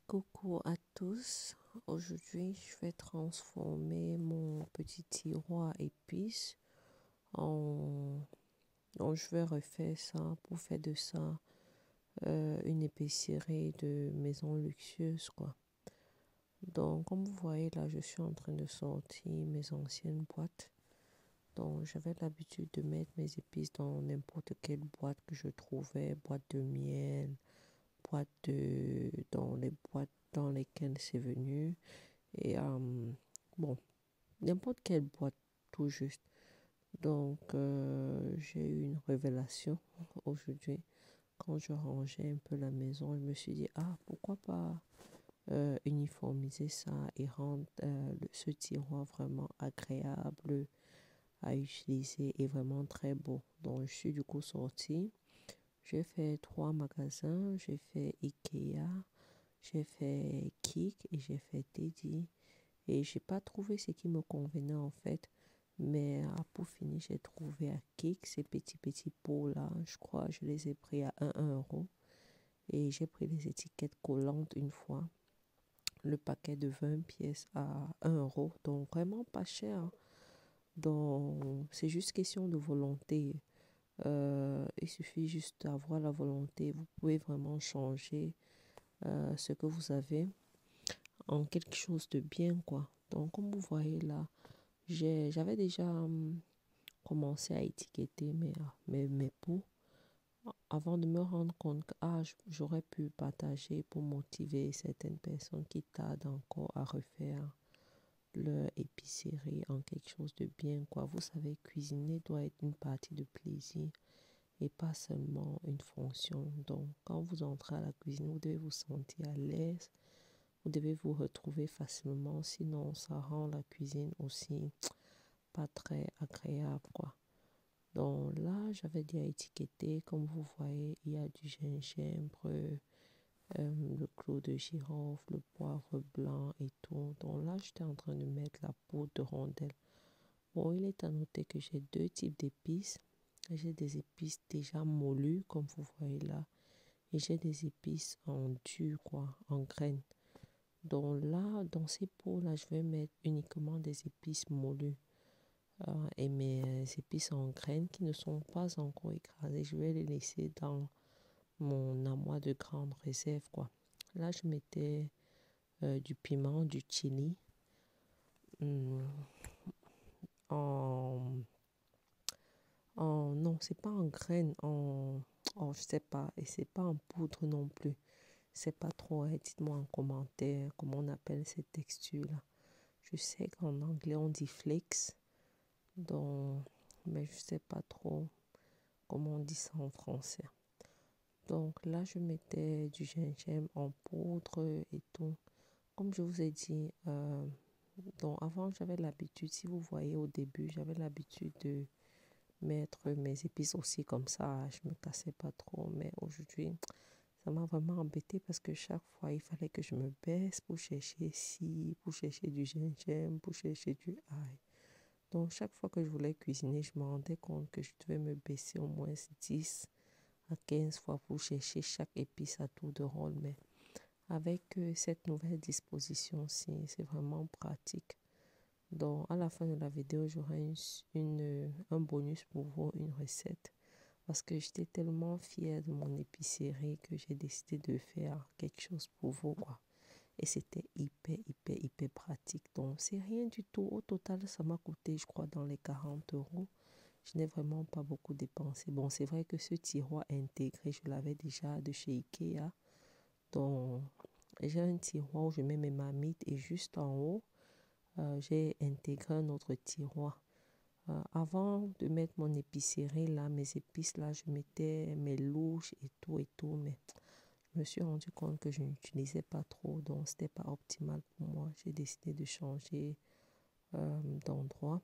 Coucou à tous. Aujourd'hui, je vais transformer mon petit tiroir épices en... Donc, je vais refaire ça pour faire de ça une épicerie de maison luxueuse, quoi. Donc, comme vous voyez là, je suis en train de sortir mes anciennes boîtes. Donc, j'avais l'habitude de mettre mes épices dans n'importe quelle boîte que je trouvais, boîte de miel, dans les boîtes dans lesquelles c'est venu. Et bon, n'importe quelle boîte, tout juste. Donc, j'ai eu une révélation aujourd'hui. Quand je rangeais un peu la maison, je me suis dit, ah, pourquoi pas uniformiser ça et rendre ce tiroir vraiment agréable à utiliser et vraiment très beau. Donc, je suis du coup sortie. J'ai fait 3 magasins. J'ai fait Ikea, j'ai fait Kik et j'ai fait Teddy. Et j'ai pas trouvé ce qui me convenait en fait. Mais pour finir, j'ai trouvé à Kik ces petits pots là. Je crois que je les ai pris à 1 euro. Et j'ai pris les étiquettes collantes une fois. Le paquet de 20 pièces à 1 euro. Donc vraiment pas cher, hein. Donc c'est juste question de volonté. Il suffit juste d'avoir la volonté. Vous pouvez vraiment changer ce que vous avez en quelque chose de bien, quoi. Donc, comme vous voyez là, j'avais déjà commencé à étiqueter mes pots avant de me rendre compte que j'aurais pu partager pour motiver certaines personnes qui tardent encore à refaire leur épicerie en quelque chose de bien, quoi. Vous savez, cuisiner doit être une partie de plaisir et pas seulement une fonction. Donc, quand vous entrez à la cuisine, vous devez vous sentir à l'aise. Vous devez vous retrouver facilement, sinon ça rend la cuisine aussi pas très agréable, quoi. Donc là, j'avais déjà étiqueté, comme vous voyez, il y a du gingembre, le clou de girofle, le poivre blanc et tout. Donc là, j'étais en train de mettre la poudre de rondelle. Bon, il est à noter que j'ai 2 types d'épices. J'ai des épices déjà moulues, comme vous voyez là, et j'ai des épices en dur, quoi, en graines. Donc là, dans ces pots-là, je vais mettre uniquement des épices moulues et mes épices en graines qui ne sont pas encore écrasées. Je vais les laisser dans mon armoire de grande réserve, quoi. Là, je mettais du piment, du chili hum, en, non, c'est pas en graines, je sais pas, et c'est pas en poudre non plus. C'est pas trop, hein. Dites-moi en commentaire comment on appelle cette texture-là. Je sais qu'en anglais on dit flakes, donc, mais je sais pas trop comment on dit ça en français. Donc là, je mettais du gingembre en poudre et tout. Comme je vous ai dit, donc avant j'avais l'habitude, si vous voyez au début, j'avais l'habitude de mettre mes épices aussi comme ça. Je me cassais pas trop, mais aujourd'hui, ça m'a vraiment embêté parce que chaque fois, il fallait que je me baisse pour chercher pour chercher du gingembre, pour chercher du ail. Donc, chaque fois que je voulais cuisiner, je me rendais compte que je devais me baisser au moins 10 à 15 fois pour chercher chaque épice à tour de rôle. Mais avec cette nouvelle disposition-ci, c'est vraiment pratique. Donc, à la fin de la vidéo, j'aurai un bonus pour vous, une recette. Parce que j'étais tellement fière de mon épicerie que j'ai décidé de faire quelque chose pour vous, quoi. Et c'était hyper pratique. Donc, c'est rien du tout. Au total, ça m'a coûté, je crois, dans les 40 euros. Je n'ai vraiment pas beaucoup dépensé. Bon, c'est vrai que ce tiroir intégré, je l'avais déjà de chez Ikea. Donc, j'ai un tiroir où je mets mes marmites et juste en haut, j'ai intégré un autre tiroir. Avant de mettre mon épicerie là, mes épices là, je mettais mes louches et tout, mais je me suis rendu compte que je n'utilisais pas trop, donc c'était pas optimal pour moi. J'ai décidé de changer d'endroit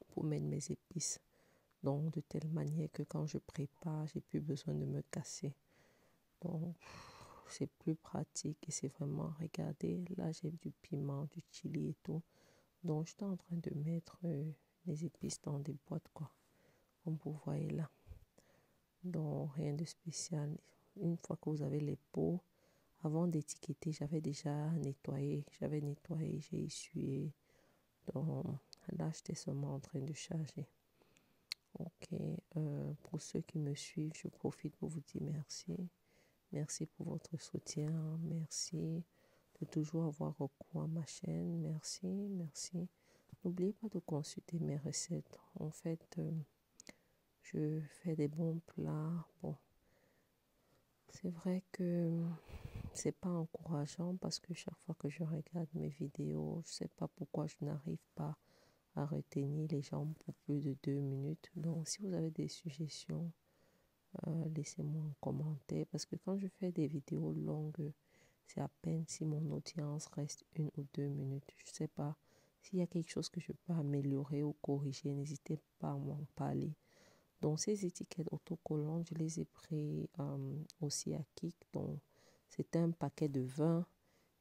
pour mettre mes épices. Donc de telle manière que quand je prépare, j'ai plus besoin de me casser. Donc c'est plus pratique et c'est vraiment, regardez, là j'ai du piment, du chili et tout. Donc j'étais en train de mettre les épices dans des boîtes, quoi, comme vous voyez là. Donc rien de spécial. Une fois que vous avez les pots, avant d'étiqueter, j'avais déjà nettoyé. J'ai essuyé. Donc là, j'étais seulement en train de charger. Ok, pour ceux qui me suivent, je profite pour vous dire merci. Merci pour votre soutien. Merci de toujours avoir recours à ma chaîne. Merci. N'oubliez pas de consulter mes recettes. En fait, je fais des bons plats. Bon, c'est vrai que c'est pas encourageant parce que chaque fois que je regarde mes vidéos, je sais pas pourquoi je n'arrive pas à retenir les gens pour plus de 2 minutes. Donc, si vous avez des suggestions, laissez-moi un commentaire parce que quand je fais des vidéos longues, c'est à peine si mon audience reste 1 ou 2 minutes. Je sais pas s'il y a quelque chose que je peux améliorer ou corriger, n'hésitez pas à m'en parler. Donc ces étiquettes autocollantes, je les ai pris aussi à Kik. Donc c'était un paquet de 20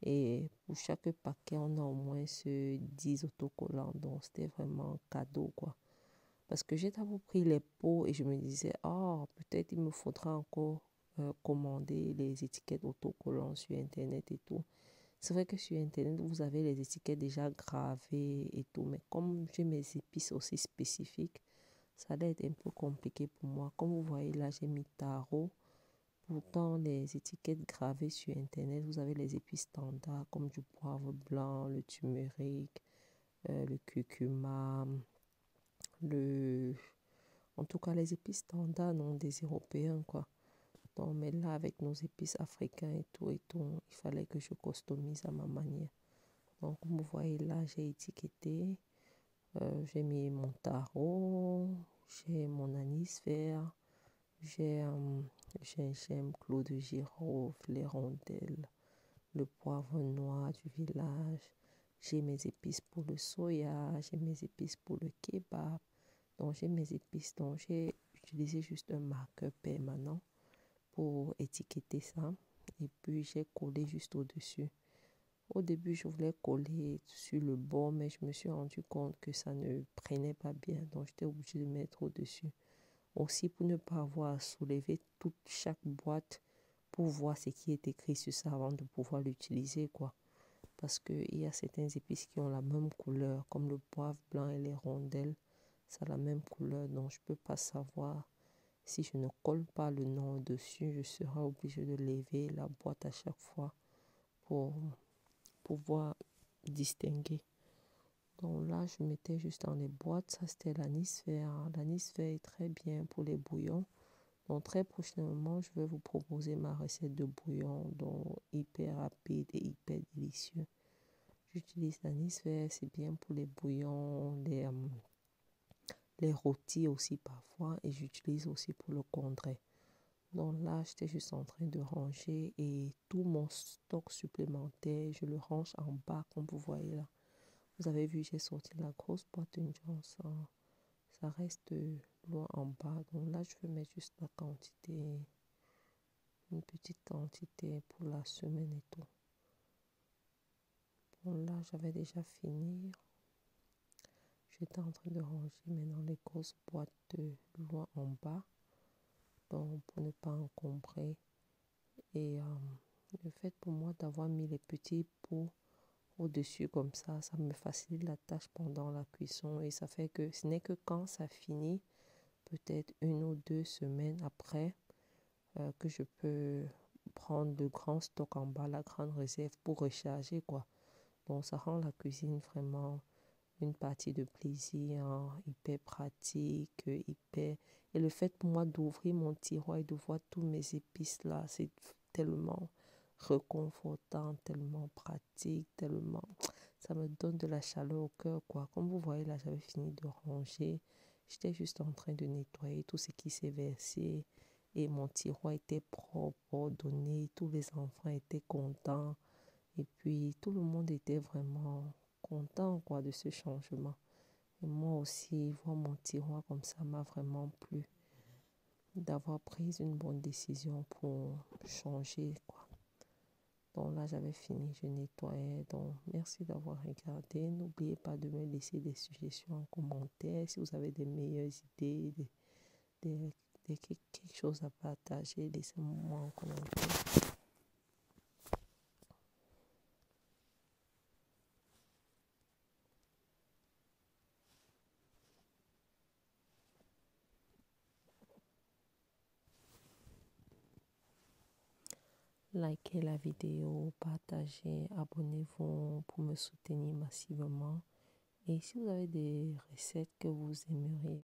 et pour chaque paquet, on a au moins ce 10 autocollants. Donc c'était vraiment un cadeau quoi. Parce que j'ai d'abord pris les pots et je me disais, oh, peut-être il me faudra encore commander les étiquettes autocollants sur Internet et tout. C'est vrai que sur Internet, vous avez les étiquettes déjà gravées et tout. Mais comme j'ai mes épices aussi spécifiques, ça allait être un peu compliqué pour moi. Comme vous voyez là, j'ai mis taro. Pourtant, les étiquettes gravées sur Internet, vous avez les épices standards comme du poivre blanc, le turmeric, le curcuma, en tout cas, les épices standards, non, des Européens, quoi. Donc, mais là, avec nos épices africains et tout, il fallait que je customise à ma manière. Donc, comme vous voyez là, j'ai étiqueté. J'ai mis mon taro, j'ai mon anis vert, j'ai gingembre, clou de girofle, les rondelles, le poivre noir du village. J'ai mes épices pour le soya, j'ai mes épices pour le kebab. Donc, j'ai mes épices. Donc, j'ai utilisé juste un marqueur permanent pour étiqueter ça. Et puis, j'ai collé juste au-dessus. Au début, je voulais coller sur le bord, mais je me suis rendu compte que ça ne prenait pas bien. Donc, j'étais obligée de mettre au-dessus. Aussi, pour ne pas avoir à soulever chaque boîte pour voir ce qui est écrit sur ça avant de pouvoir l'utiliser, quoi. Parce qu'il y a certaines épices qui ont la même couleur, comme le poivre blanc et les rondelles. Ça a la même couleur, donc je ne peux pas savoir. Si je ne colle pas le nom dessus, je serai obligée de lever la boîte à chaque fois pour pouvoir distinguer. Donc là, je mettais juste dans les boîtes. Ça, c'était l'anis vert. L'anis vert est très bien pour les bouillons. Donc très prochainement, je vais vous proposer ma recette de bouillon, donc hyper rapide et hyper délicieux. J'utilise l'anis vert, c'est bien pour les bouillons, les rôtis aussi parfois, et j'utilise aussi pour le congré. Donc là, j'étais juste en train de ranger et tout mon stock supplémentaire, je le range en bas comme vous voyez là. Vous avez vu, j'ai sorti la grosse boîte d'une chance. Ça reste loin en bas. Donc là, je vais mettre juste la quantité, une petite quantité pour la semaine et tout. Bon là, j'avais déjà fini. J'étais en train de ranger maintenant les grosses boîtes loin en bas. Donc pour ne pas encombrer. Et le fait pour moi d'avoir mis les petits pots au-dessus comme ça me facilite la tâche pendant la cuisson. Et ça fait que ce n'est que quand ça finit, peut-être 1 ou 2 semaines après, que je peux prendre le grand stock en bas, la grande réserve pour recharger quoi. Donc ça rend la cuisine vraiment une partie de plaisir, hein, hyper pratique, hyper... Et le fait pour moi d'ouvrir mon tiroir et de voir tous mes épices là, c'est tellement réconfortant, tellement pratique, tellement... Ça me donne de la chaleur au cœur, quoi. Comme vous voyez là, j'avais fini de ranger. J'étais juste en train de nettoyer tout ce qui s'est versé. Et mon tiroir était propre, ordonné. Tous les enfants étaient contents. Et puis, tout le monde était vraiment content quoi, de ce changement. Et moi aussi, voir mon tiroir comme ça m'a vraiment plu. D'avoir pris une bonne décision pour changer, quoi. Donc là, j'avais fini, je nettoyais. Donc, merci d'avoir regardé. N'oubliez pas de me laisser des suggestions en commentaire. Si vous avez des meilleures idées, quelque chose à partager, laissez-moi en commentaire. likez la vidéo, partagez, abonnez-vous pour me soutenir massivement. Et si vous avez des recettes que vous aimeriez